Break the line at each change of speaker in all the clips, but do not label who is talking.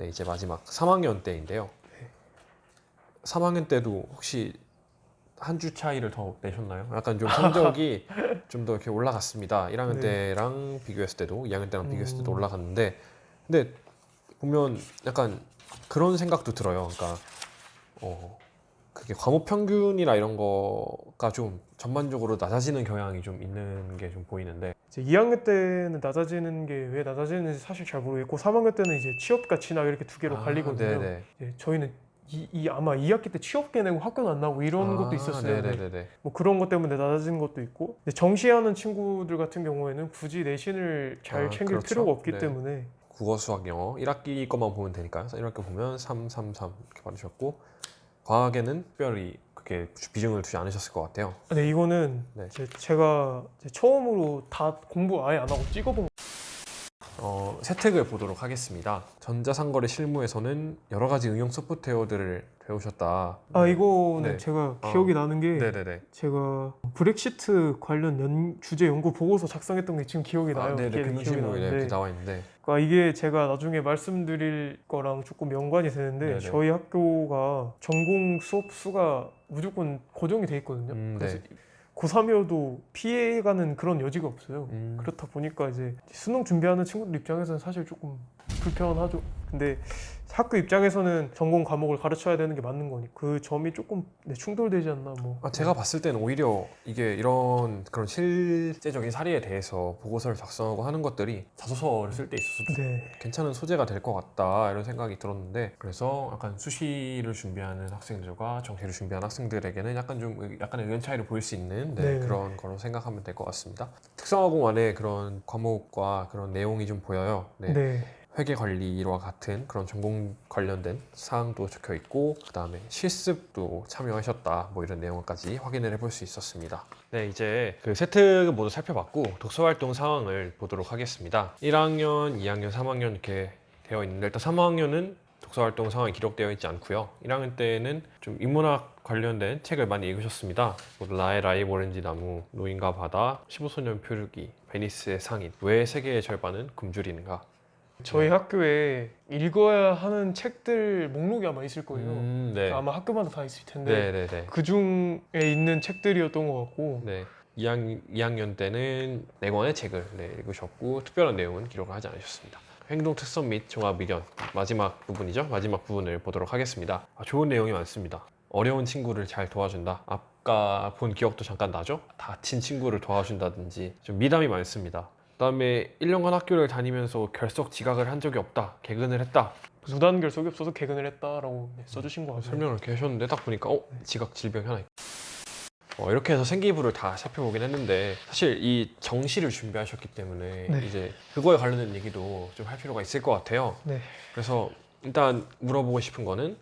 네, 이제 마지막 3학년 때인데요. 3학년 때도 혹시 한 주 차이를 더 내셨나요? 약간 좀 성적이 좀 더 이렇게 올라갔습니다. 1학년
네.
때랑 비교했을 때도 2학년 때랑 비교했을 때도 올라갔는데, 근데 보면 약간 그런 생각도 들어요. 그러니까 그게 과목 평균이나 이런 거가 좀 전반적으로 낮아지는 경향이 좀 있는 게 좀 보이는데.
이제 2학년 때는 낮아지는 게 왜 낮아지는지 사실 잘 모르겠고 3학년 때는 이제 취업과 진학 이렇게 두 개로 갈리거든요.
네네.
이제 저희는 아마 2학기 때 취업계 내고 학교는 안 나오고 이런 것도 있었어요. 네.
네네네네.
뭐 그런 것 때문에 낮아진 것도 있고, 근데 정시하는 친구들 같은 경우에는 굳이 내신을 잘 챙길
그렇죠.
필요가 없기
네.
때문에
국어, 수학, 영어 1학기 것만 보면 되니까요. 1학기 보면 3, 3, 3 이렇게 받으셨고, 과학에는 특별히 그렇게 비중을 두지 않으셨을 것 같아요.
네, 이거는
네.
제가 처음으로 다 공부 아예 안 하고 찍어본.
세특을 보도록 하겠습니다. 전자상거래 실무에서는 여러 가지 응용 소프트웨어들을 배우셨다.
이거는
네.
제가 기억이 나는 게
네네네.
제가 브렉시트 관련 주제 연구 보고서 작성했던 게 지금 기억이 나요.
네네.
이게
금융
기억이
실무에 이렇게
나는데,
나와 있는데.
그러니까 이게 제가 나중에 말씀드릴 거랑 조금 연관이 되는데,
네네.
저희 학교가 전공 수업 수가 무조건 고정이 돼 있거든요. 그래서
네.
고3이어도 피해가는 그런 여지가 없어요. 그렇다 보니까 이제 수능 준비하는 친구들 입장에서는 사실 조금 불편하죠. 근데 학교 입장에서는 전공 과목을 가르쳐야 되는 게 맞는 거니 그 점이 조금 충돌되지 않나 뭐.
제가 봤을 때는 오히려 이게 이런 그런 실제적인 사례에 대해서 보고서를 작성하고 하는 것들이 자소서를 쓸 때 있어서
네.
괜찮은 소재가 될 것 같다 이런 생각이 들었는데, 그래서 약간 수시를 준비하는 학생들과 정시를 준비하는 학생들에게는 약간 좀 약간의 의견 차이를 보일 수 있는
네.
그런 거로 생각하면 될 것 같습니다. 특성화공 안에 그런 과목과 그런 내용이 좀 보여요.
네.
회계 관리와 같은 그런 전공 관련된 사항도 적혀 있고, 그 다음에 실습도 참여하셨다 뭐 이런 내용까지 확인을 해볼 수 있었습니다. 네, 이제 그 세특 모두 살펴봤고 독서활동 상황을 보도록 하겠습니다. 1학년, 2학년, 3학년 이렇게 되어 있는데, 일단 3학년은 독서활동 상황이 기록되어 있지 않고요. 1학년 때는 좀 인문학 관련된 책을 많이 읽으셨습니다. 뭐 나의 라임 오렌지 나무, 노인과 바다, 15소년 표류기, 베니스의 상인, 왜 세계의 절반은 굶주리는가.
저희 학교에 읽어야 하는 책들 목록이 아마 있을 거예요.
네.
아마 학교마다 다 있을 텐데
네네네.
그 중에 있는 책들이었던 것 같고.
네. 2학년 때는 4권의 책을 읽으셨고 특별한 내용은 기록을 하지 않으셨습니다. 행동 특성 및 종합 미련, 마지막 부분이죠. 마지막 부분을 보도록 하겠습니다. 좋은 내용이 많습니다. 어려운 친구를 잘 도와준다. 아까 본 기억도 잠깐 나죠? 다친 친구를 도와준다든지 좀 미담이 많습니다. 그다음에 1년간 학교를 다니면서 결석 지각을 한 적이 없다. 개근을 했다.
무단 결석이 없어서 개근을 했다라고 써주신 것 같아요.
설명을 이렇게 하셨는데 딱 보니까 지각 질병이 하나 있다. 이렇게 해서 생기부를 다 살펴보긴 했는데, 사실 이 정시를 준비하셨기 때문에
네.
이제 그거에 관련된 얘기도 좀 할 필요가 있을 것 같아요.
네.
그래서 일단 물어보고 싶은 거는,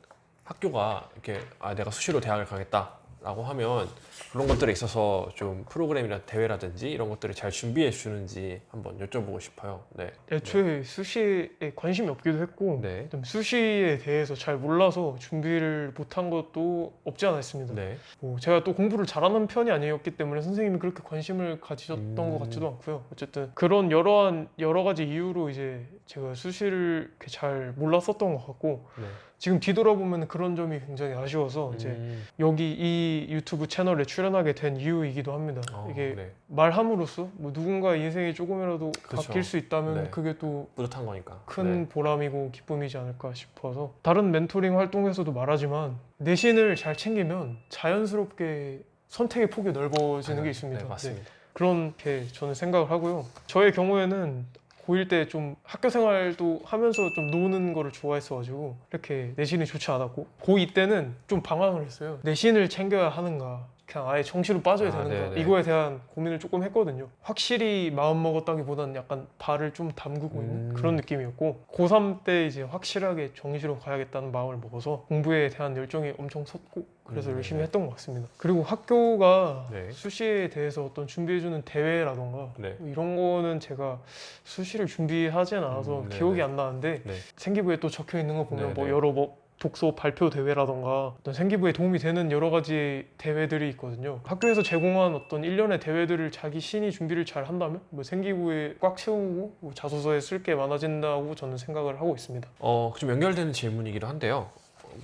학교가 이렇게 내가 수시로 대학을 가겠다 라고 하면 그런 것들에 있어서 좀 프로그램이나 대회라든지 이런 것들을 잘 준비해 주는지 한번 여쭤보고 싶어요. 네.
애초에 수시에 관심이 없기도 했고,
네.
좀 수시에 대해서 잘 몰라서 준비를 못한 것도 없지 않아 있습니다.
네.
뭐 제가 또 공부를 잘하는 편이 아니었기 때문에 선생님이 그렇게 관심을 가지셨던 것 같지도 않고요. 어쨌든 그런 여러 가지 이유로 이제 제가 수시를 이렇게 잘 몰랐었던 것 같고,
네.
지금 뒤돌아보면 그런 점이 굉장히 아쉬워서 이제 여기 이 유튜브 채널에 출연하게 된 이유이기도 합니다. 이게
네.
말함으로써 뭐 누군가의 인생이 조금이라도
그쵸.
바뀔 수 있다면
네.
그게 또
뿌듯한 거니까.
큰 보람이고 기쁨이지 않을까 싶어서, 다른 멘토링 활동에서도 말하지만 내신을 잘 챙기면 자연스럽게 선택의 폭이 넓어지는 게 있습니다.
네, 맞습니다.
그렇게 저는 생각을 하고요. 저의 경우에는 고1 때 좀 학교 생활도 하면서 좀 노는 거를 좋아했어가지고 이렇게 내신이 좋지 않았고, 고2 때는 좀 방황을 했어요. 내신을 챙겨야 하는가, 그냥 아예 정시로 빠져야 되는가,
네네.
이거에 대한 고민을 조금 했거든요. 확실히 마음 먹었다기보다는 약간 발을 좀 담그고 있는 그런 느낌이었고, 고3 때 이제 확실하게 정시로 가야겠다는 마음을 먹어서 공부에 대한 열정이 엄청 섰고, 그래서 열심히 했던 것 같습니다. 그리고 학교가 수시에 대해서 어떤 준비해주는 대회라던가 뭐 이런 거는 제가 수시를 준비하진 않아서 기억이 안 나는데, 생기부에 또 적혀 있는 거 보면 뭐 여러 독서 발표 대회라던가 어떤 생기부에 도움이 되는 여러 가지 대회들이 있거든요. 학교에서 제공한 어떤 일련의 대회들을 자기 신이 준비를 잘 한다면 뭐 생기부에 꽉 채우고 뭐 자소서에 쓸 게 많아진다고 저는 생각을 하고 있습니다.
좀 연결되는 질문이기도 한데요.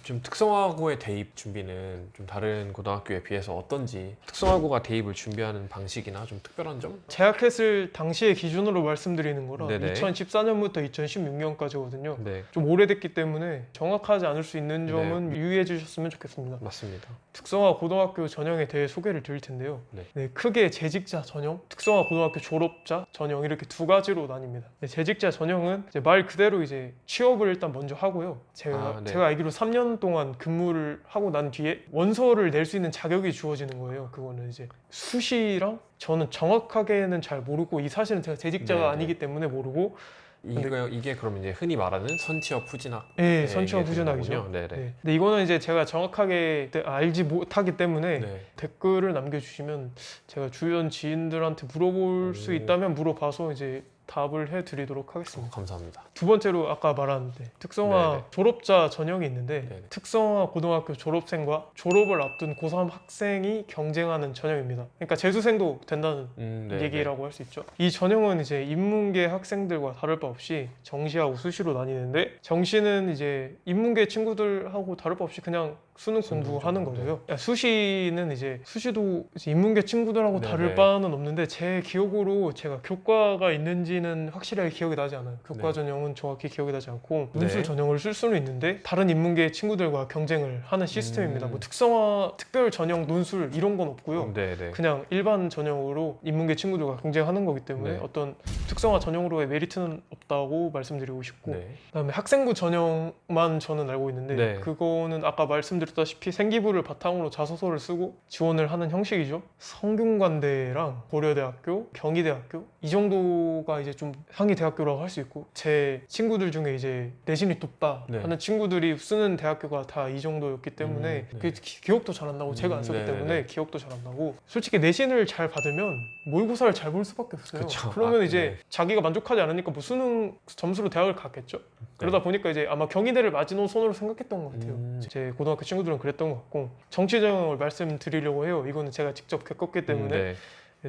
지금 특성화고의 대입 준비는 좀 다른 고등학교에 비해서 어떤지, 특성화고가 대입을 준비하는 방식이나 좀 특별한 점?
재학했을 당시의 기준으로 말씀드리는 거라
네네.
2014년부터 2016년까지거든요.
네,
좀 오래됐기 때문에 정확하지 않을 수 있는 점은
네.
유의해 주셨으면 좋겠습니다.
맞습니다.
특성화 고등학교 전형에 대해 소개를 드릴 텐데요.
네.
크게 재직자 전형, 특성화 고등학교 졸업자 전형 이렇게 두 가지로 나뉩니다. 재직자 전형은 이제 말 그대로 이제 취업을 일단 먼저 하고요. 제가
네.
알기로 3년 동안 근무를 하고 난 뒤에 원서를 낼 수 있는 자격이 주어지는 거예요. 그거는 이제 수시랑 저는 정확하게는 잘 모르고 이 사실은 제가 재직자가
네네.
아니기 때문에 모르고
이게 그러면 이제 흔히 말하는 선취업 후진학.
네, 선취업 후진학이죠.
네네.
네. 근데 이거는 이제 제가 정확하게 알지 못하기 때문에
네.
댓글을 남겨주시면 제가 주변 지인들한테 물어볼 수 있다면 물어봐서 이제 답을 해드리도록 하겠습니다.
감사합니다.
두 번째로 아까 말한 특성화
네네.
졸업자 전형이 있는데
네네.
특성화 고등학교 졸업생과 졸업을 앞둔 고3 학생이 경쟁하는 전형입니다. 그러니까 재수생도 된다는
네네.
얘기라고 할 수 있죠. 이 전형은 이제 인문계 학생들과 다를 바 없이 정시하고 수시로 나뉘는데 정시는 이제 인문계 친구들하고 다를 바 없이 그냥 수능 공부하는 거고요. 수시는 이제 수시도 이제 인문계 친구들하고
네네.
다를 바는 없는데 제 기억으로 제가 교과가 있는지는 확실하게 기억이 나지 않아요. 교과
네.
전형은 정확히 기억이 나지 않고
네.
논술 전형을 쓸 수는 있는데 다른 인문계 친구들과 경쟁을 하는 시스템입니다. 뭐 특성화 특별 전형 논술 이런 건 없고요.
네네.
그냥 일반 전형으로 인문계 친구들과 경쟁하는 거기 때문에
네.
어떤 특성화 전형으로의 메리트는 없다고 말씀드리고 싶고
네.
그다음에 학생부 전형만 저는 알고 있는데
네.
그거는 아까 말씀드렸다시피 생기부를 바탕으로 자소서를 쓰고 지원을 하는 형식이죠. 성균관대랑 고려대학교, 경희대학교 이 정도가 이제 좀 상위 대학교라고 할 수 있고 제 친구들 중에 이제 내신이 높다
네.
하는 친구들이 쓰는 대학교가 다 이 정도였기 때문에
네.
그 기억도 잘 안 나고 제가 안 썼기
네네네.
때문에 기억도 잘 안 나고 솔직히 내신을 잘 받으면 모의고사를 잘 볼 수밖에 없어요.
그쵸.
그러면
아,
이제
네.
자기가 만족하지 않으니까 뭐 수능 점수로 대학을 갔겠죠. 그러다 보니까 이제 아마 경희대를 마지노선으로 생각했던 것 같아요. 제 고등학교 친구들은 그랬던 것 같고 정치 전형을 말씀드리려고 해요. 이거는 제가 직접 겪었기 때문에
네.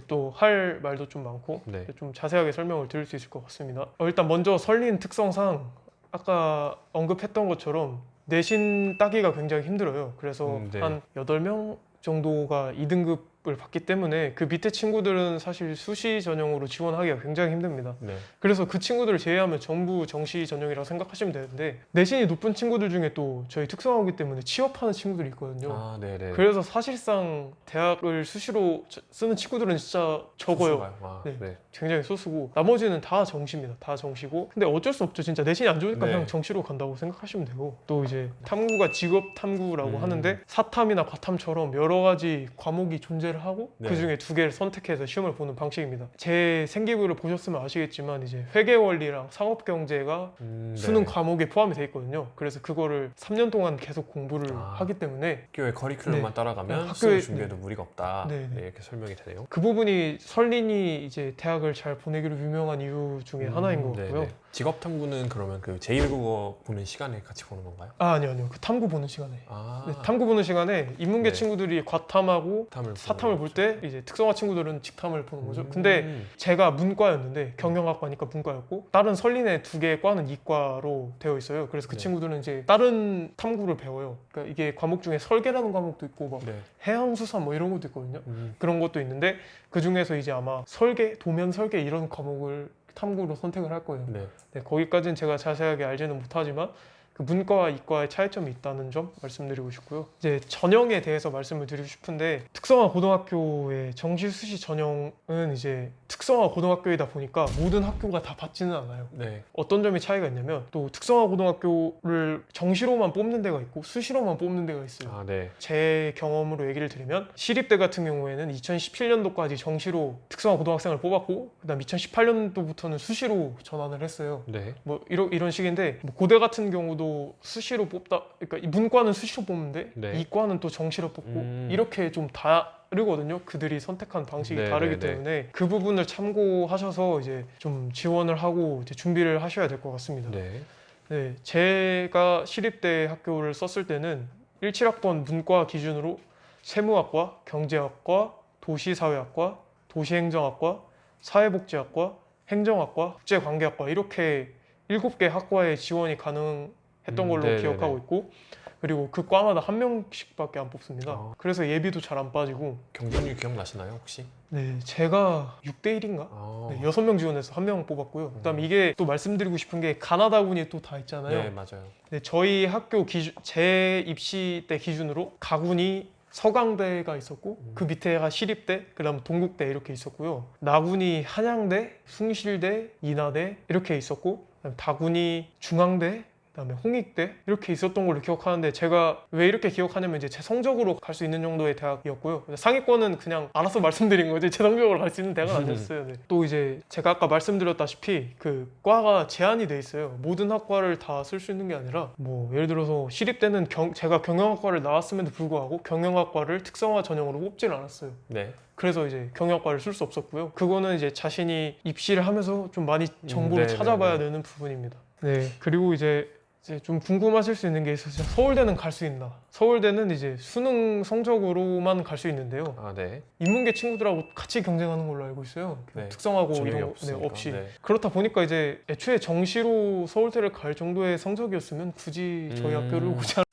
또 할 말도 좀 많고
네.
좀 자세하게 설명을 드릴 수 있을 것 같습니다. 일단 먼저 설린 특성상 아까 언급했던 것처럼 내신 따기가 굉장히 힘들어요. 그래서
네.
한 8명 정도가 2등급을 받기 때문에 그 밑에 친구들은 사실 수시 전형으로 지원하기가 굉장히 힘듭니다.
네.
그래서 그 친구들을 제외하면 전부 정시 전형이라고 생각하시면 되는데 내신이 높은 친구들 중에 또 저희 특성화고기 때문에 취업하는 친구들이 있거든요.
아, 네네.
그래서 사실상 대학을 수시로 쓰는 친구들은 진짜 적어요.
소수가요? 아,
네.
네.
굉장히 소수고 나머지는 다 정시입니다. 다 정시고 근데 어쩔 수 없죠. 진짜 내신이 안 좋으니까
네.
그냥 정시로 간다고 생각하시면 되고 또 이제 탐구가 직업 탐구라고 하는데 사탐이나 과탐처럼 여러 가지 과목이 존재를 하고
네.
그 중에 2개를 선택해서 시험을 보는 방식입니다. 제 생기부를 보셨으면 아시겠지만 이제 회계원리랑 상업경제가 수능
네.
과목에 포함이 돼 있거든요. 그래서 그거를 3년 동안 계속 공부를 하기 때문에
학교의 커리큘럼만
네.
따라가면
학교의-
수능 준비에도 무리가 없다.
네, 네.
네, 이렇게 설명이 되네요.
그 부분이 설린이 이제 대학을 잘 보내기로 유명한 이유 중에 하나인 것 같고요.
네네. 직업 탐구는 그러면 그 제1국어 보는 시간에 같이 보는 건가요?
아니요. 그 탐구 보는 시간에.
아,
네, 탐구 보는 시간에 인문계
네.
친구들이 과탐하고
사탐을
사탐을 볼
보는
때 이제 특성화 친구들은 직탐을 보는 거죠.
거죠.
근데 제가 문과였는데 경영학과니까 문과였고 다른 설린의 2개 과는 이과로 되어 있어요. 그래서 그
네.
친구들은 이제 다른 탐구를 배워요. 그러니까 이게 과목 중에 설계라는 과목도 있고 막
네.
해양수산 뭐 이런 것도 있거든요. 그런 것도 있는데 그 중에서 이제 아마 설계, 도면 설계 이런 과목을 탐구로 선택을 할 거예요.
네.
네, 거기까지는 제가 자세하게 알지는 못하지만 그 문과와 이과의 차이점이 있다는 점 말씀드리고 싶고요. 이제 전형에 대해서 말씀을 드리고 싶은데 특성화 고등학교의 정시 수시 전형은 이제 특성화 고등학교이다 보니까 모든 학교가 다 받지는 않아요.
네.
어떤 점이 차이가 있냐면 또 특성화 고등학교를 정시로만 뽑는 데가 있고 수시로만 뽑는 데가 있어요.
아, 네.
제 경험으로 얘기를 드리면 시립대 같은 경우에는 2017년도까지 정시로 특성화 고등학생을 뽑았고 그다음 2018년도부터는 수시로 전환을 했어요.
네.
뭐 이런 식인데 뭐 고대 같은 경우도 수시로 뽑다 그러니까 이 문과는 수시로 뽑는데
네.
이과는 또 정시로 뽑고 이렇게 좀 다르거든요. 그들이 선택한 방식이
네,
다르기
네, 네.
때문에 그 부분을 참고하셔서 이제 좀 지원을 하고 이제 준비를 하셔야 될 것 같습니다.
네.
네, 제가 시립대 학교를 썼을 때는 17학번 문과 기준으로 세무학과, 경제학과, 도시사회학과, 도시행정학과, 사회복지학과, 행정학과, 국제관계학과 이렇게 7개 학과에 지원이 가능했던 걸로
네네네.
기억하고 있고 그리고 그 과마다 한 명씩밖에 안 뽑습니다.
아.
그래서 예비도 잘 안 빠지고
경쟁률 기억나시나요 혹시?
네, 제가 6대 1인가?
아.
네, 6명 지원해서 1명 뽑았고요. 그다음 이게 또 말씀드리고 싶은 게 가나다군이 또 다 있잖아요.
네 맞아요.
네, 저희 학교 제 입시 때 기준으로 가군이 서강대가 있었고 그 밑에가 시립대, 그다음 동국대 이렇게 있었고요. 나군이 한양대, 숭실대, 인하대 이렇게 있었고 그다음 다군이 중앙대, 그다음에 홍익대 이렇게 있었던 걸로 기억하는데 제가 왜 이렇게 기억하냐면 이제 제 성적으로 갈 수 있는 정도의 대학이었고요. 상위권은 그냥 알아서 말씀드린 거지 제 성적으로 갈 수 있는 대학은 아니었어요. 네. 또 이제 제가 아까 말씀드렸다시피 그 과가 제한이 돼 있어요. 모든 학과를 다 쓸 수 있는 게 아니라 뭐 예를 들어서 시립대는 제가 경영학과를 나왔음에도 불구하고 경영학과를 특성화 전형으로 뽑지는 않았어요.
네.
그래서 이제 경영학과를 쓸 수 없었고요. 그거는 이제 자신이 입시를 하면서 좀 많이 정보를
네네네.
찾아봐야 되는 부분입니다. 네, 그리고 이제 좀 궁금하실 수 있는 게 있어서 서울대는 갈 수 있나? 서울대는 이제 수능 성적으로만 갈 수 있는데요.
아 네.
인문계 친구들하고 같이 경쟁하는 걸로 알고 있어요.
네.
특성하고
전형이
이런 거
없으니까.
없이.
네.
그렇다 보니까 이제 애초에 정시로 서울대를 갈 정도의 성적이었으면 굳이 저희 학교를 오지 않...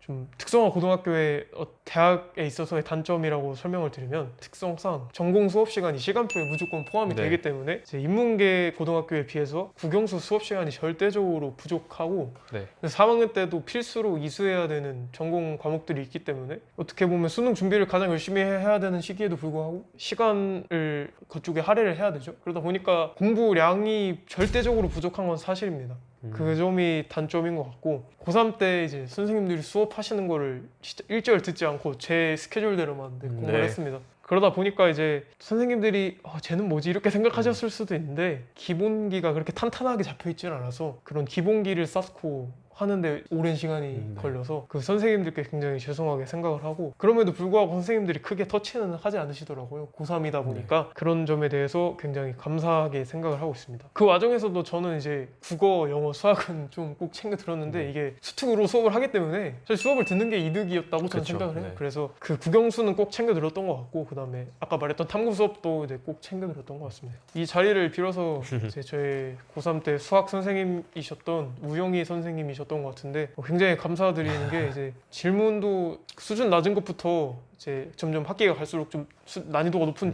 좀 특성화 고등학교의 대학에 있어서의 단점이라고 설명을 드리면 특성상 전공 수업 시간이 시간표에 무조건 포함이
네.
되기 때문에 이제 인문계 고등학교에 비해서 국영수 수업 시간이 절대적으로 부족하고
네.
그래서 3학년 때도 필수로 이수해야 되는 전공 과목들이 있기 때문에 어떻게 보면 수능 준비를 가장 열심히 해야 되는 시기에도 불구하고 시간을 그쪽에 할애를 해야 되죠. 그러다 보니까 공부량이 절대적으로 부족한 건 사실입니다. 그 점이 단점인 것 같고 고3 때 이제 선생님들이 수업하시는 거를 진짜 1절 듣지 않고 제 스케줄대로만 공부를
네.
했습니다. 그러다 보니까 이제 선생님들이 쟤는 뭐지 이렇게 생각하셨을 수도 있는데 기본기가 그렇게 탄탄하게 잡혀있지는 않아서 그런 기본기를 쌓고 하는데 오랜 시간이
네.
걸려서 그 선생님들께 굉장히 죄송하게 생각을 하고 그럼에도 불구하고 선생님들이 크게 터치는 하지 않으시더라고요. 고3이다 보니까 그런 점에 대해서 굉장히 감사하게 생각을 하고 있습니다. 그 와중에서도 저는 이제 국어, 영어, 수학은 좀 꼭 챙겨 들었는데 이게 수특으로 수업을 하기 때문에 사실 수업을 듣는 게 이득이었다고 저는
그쵸.
생각을 해요.
네.
그래서 그 국영수는 꼭 챙겨 들었던 것 같고 그 다음에 아까 말했던 탐구 수업도 이제 꼭 챙겨 들었던 것 같습니다. 이 자리를 빌어서 이제 저희 고3 때 수학 선생님이셨던 우영희 선생님이셨던 것 같은데 굉장히 감사드리는 게 이제 질문도 수준 낮은 것부터 이제 점점 학기가 갈수록 좀 난이도가 높은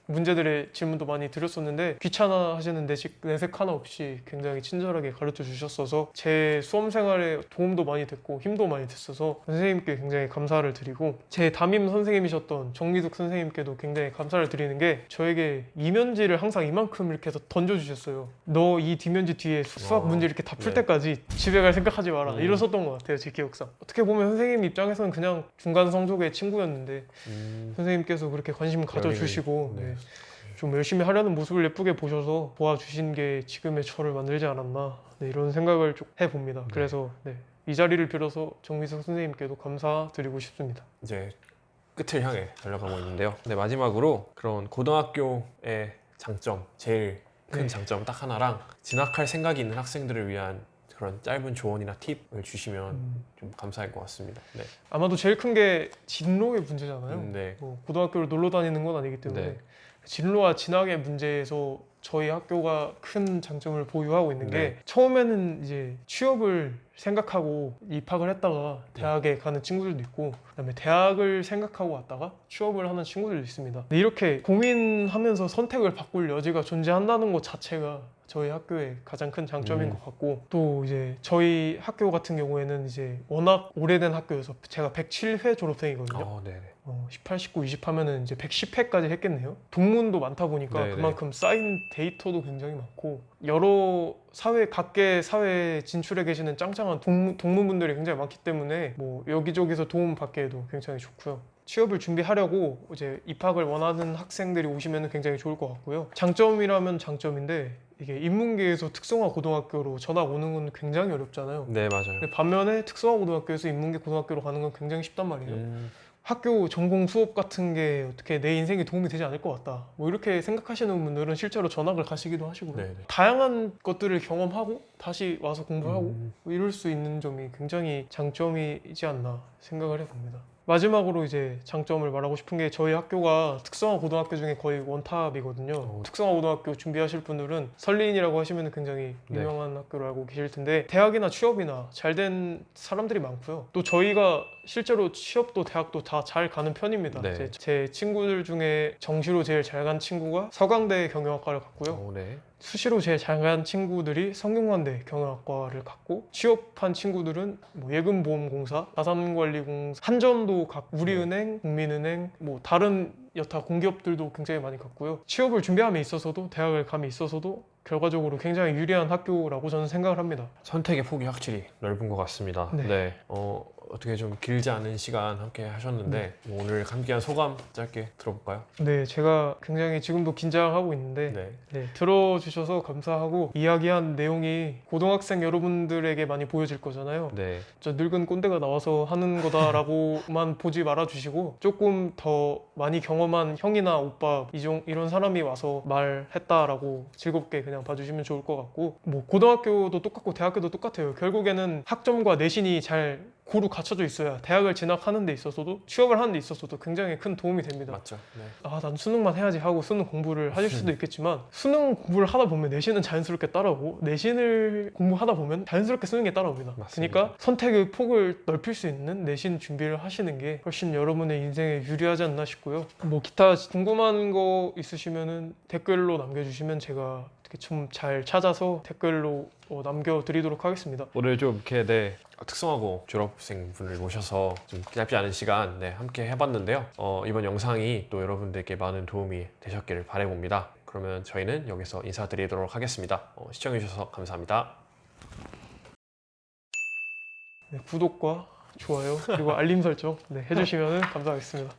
문제들의 질문도 많이 드렸었는데 귀찮아 하시는 내색 하나 없이 굉장히 친절하게 가르쳐 주셨어서 제 수험 생활에 도움도 많이 됐고 힘도 많이 됐어서 선생님께 굉장히 감사를 드리고 제 담임 선생님이셨던 정미숙 선생님께도 굉장히 감사를 드리는 게 저에게 이면지를 항상 이만큼 이렇게 해서 던져주셨어요. 너 이 뒷면지 뒤에 수학 문제 이렇게 다 풀
네.
때까지 집에 갈 생각하지 마라 이러셨던 것 같아요. 제 기억상. 어떻게 보면 선생님 입장에서는 그냥 중간 성적의 친구였는데 선생님께서 그렇게 관심 가져주시고
네.
좀 열심히 하려는 모습을 예쁘게 보셔서 도와주신 게 지금의 저를 만들지 않았나 이런 생각을 좀 해봅니다. 그래서 이 자리를 빌어서 정미석 선생님께도 감사드리고 싶습니다.
이제 끝을 향해 달려가고 있는데요. 근데 마지막으로 그런 고등학교의 장점, 제일 큰
네.
장점 딱 하나랑 진학할 생각이 있는 학생들을 위한 그런 짧은 조언이나 팁을 주시면 좀 감사할 것 같습니다. 네.
아마도 제일 큰 게 진로의 문제잖아요.
네.
고등학교를 놀러 다니는 건 아니기 때문에
네.
진로와 진학의 문제에서 저희 학교가 큰 장점을 보유하고 있는 게
네.
처음에는 이제 취업을 생각하고 입학을 했다가 대학에 가는 친구들도 있고 그다음에 대학을 생각하고 왔다가 취업을 하는 친구들도 있습니다. 근데 이렇게 고민하면서 선택을 바꿀 여지가 존재한다는 것 자체가 저희 학교의 가장 큰 장점인 것 같고 또 이제 저희 학교 같은 경우에는 이제 워낙 오래된 학교여서 제가 107회 졸업생이거든요.
네네.
18, 19, 20 하면은 이제 110회까지 했겠네요. 동문도 많다 보니까
네네.
그만큼 쌓인 데이터도 굉장히 많고 여러 각계 사회에 진출해 계시는 짱짱한 동문분들이 굉장히 많기 때문에 뭐 여기저기서 도움 받기에도 굉장히 좋고요. 취업을 준비하려고 이제 입학을 원하는 학생들이 오시면 굉장히 좋을 것 같고요. 장점이라면 장점인데 이게 인문계에서 특성화 고등학교로 전학 오는 건 굉장히 어렵잖아요.
네 맞아요.
근데 반면에 특성화 고등학교에서 인문계 고등학교로 가는 건 굉장히 쉽단 말이에요. 학교 전공 수업 같은 게 어떻게 내 인생에 도움이 되지 않을 것 같다. 뭐 이렇게 생각하시는 분들은 실제로 전학을 가시기도 하시고요.
네네.
다양한 것들을 경험하고 다시 와서 공부하고
음.
뭐 이럴 수 있는 점이 굉장히 장점이지 않나 생각을 해봅니다. 마지막으로 이제 장점을 말하고 싶은 게 저희 학교가 특성화 고등학교 중에 거의 원탑이거든요. 특성화 고등학교 준비하실 분들은 설린이라고 하시면 굉장히
네.
유명한 학교를 알고 계실 텐데 대학이나 취업이나 잘 된 사람들이 많고요. 또 저희가 실제로 취업도 대학도 다 잘 가는 편입니다.
네.
제 친구들 중에 정시로 제일 잘 간 친구가 서강대 경영학과를 갔고요.
네.
수시로 제일 잘 간 친구들이 성균관대 경영학과를 갔고 취업한 친구들은 뭐 예금보험공사, 자산관리공사, 한전도 갔고 우리은행, 국민은행, 뭐 다른 여타 공기업들도 굉장히 많이 갔고요. 취업을 준비함에 있어서도 대학을 감에 있어서도 결과적으로 굉장히 유리한 학교라고 저는 생각을 합니다.
선택의 폭이 확실히 넓은 것 같습니다.
네.
네. 어떻게 좀 길지 않은 시간 함께 하셨는데 뭐 오늘 함께한 소감 짧게 들어볼까요?
네, 제가 굉장히 지금도 긴장하고 있는데
네.
네, 들어주셔서 감사하고 이야기한 내용이 고등학생 여러분들에게 많이 보여질 거잖아요.
네.
저 늙은 꼰대가 나와서 하는 거다라고만 보지 말아주시고 조금 더 많이 경험한 형이나 오빠 이런 사람이 와서 말했다라고 즐겁게 그냥 봐주시면 좋을 것 같고 뭐 고등학교도 똑같고 대학교도 똑같아요. 결국에는 학점과 내신이 잘 고루 갖춰져 있어야 대학을 진학하는 데 있어서도 취업을 하는 데 있어서도 굉장히 큰 도움이 됩니다.
맞죠. 네.
아, 난 수능만 해야지 하고 수능 공부를 하실 수도 있겠지만 수능 공부를 하다 보면 내신은 자연스럽게 따라오고 내신을 공부하다 보면 자연스럽게 수능에 따라옵니다.
맞습니다.
그러니까 선택의 폭을 넓힐 수 있는 내신 준비를 하시는 게 훨씬 여러분의 인생에 유리하지 않나 싶고요. 뭐 기타 궁금한 거 있으시면은 댓글로 남겨주시면 제가 좀 잘 찾아서 댓글로 남겨드리도록 하겠습니다.
오늘 좀 이렇게 네, 특성화고 졸업생 분을 모셔서 좀 짧지 않은 시간 네, 함께 해봤는데요. 이번 영상이 또 여러분들께 많은 도움이 되셨기를 바라봅니다. 그러면 저희는 여기서 인사드리도록 하겠습니다. 시청해주셔서 감사합니다.
네, 구독과 좋아요 그리고 알림 설정 해주시면 감사하겠습니다.